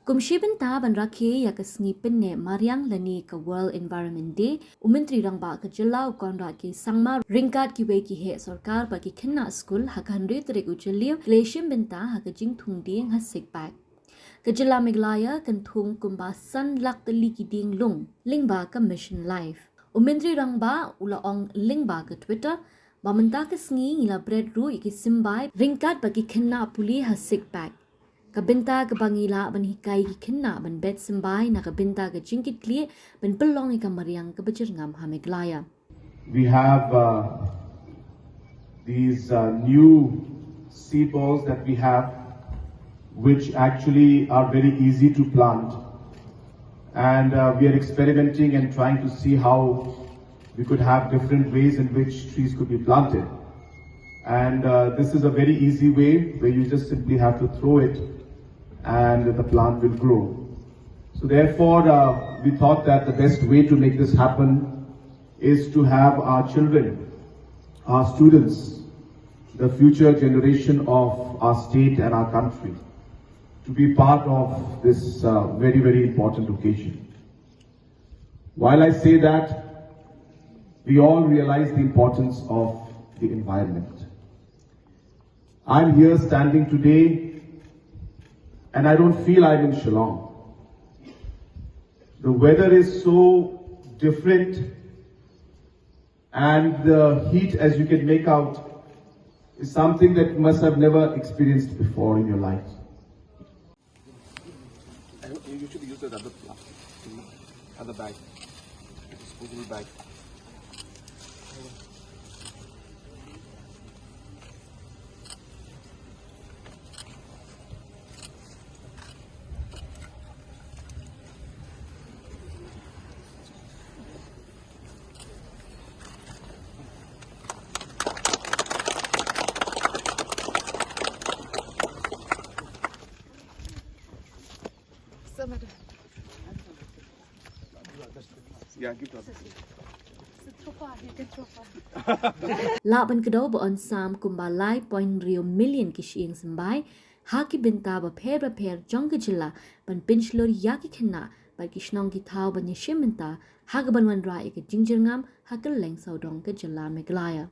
Kumshi benta ban rakhe ya kasngi pinne Mariang lani ka World Environment Day Umintri rangba ka jilla Conrad ki Sangma ringkat ki we ki he sarkar ba ki Khynnah school hakandre trek uchelia gleshim benta hakajing thung Dieng ha Sicpac ka jilla Meglaya kan thung kumba san lak tali ki Dieng lung lingba ka mission life Umintri rangba ulaong lingba ka Twitter Bamenta ka sngi ngila bread ru iki Symbai ringkat ba ki Khynnah Pule ha Sicpac Kabinta ke bangila ban hikai ki Khynnah ban bet Symbai na kabinta ke jingkit kli ban pelong ika mariang ke bejirngam hameglaya. We have these new seed balls that we have, which actually are very easy to plant, and we are experimenting and trying to see how we could have different ways in which trees could be planted. And this is a very easy way where you just simply have to throw it and the plant will grow. So therefore, we thought that the best way to make this happen is to have our children, our students, the future generation of our state and our country, to be part of this very, very important occasion. While I say that, we all realize the importance of the environment. I'm here standing today and I don't feel I'm in Shillong. The weather is so different and the heat, as you can make out, is something that you must have never experienced before in your life. You should use the other bag, disposable bag. Yeah, give that. Laban kedo ba on sam kumbalai point rio million kishing Symbai haki binta ba per jong ke jilla ban pinchlor yaki Khynnah ba kishnong ki thau ban yishim binta hagaban wan ra ek jingjirngam hakal leng saudong ke jilla Meglaya.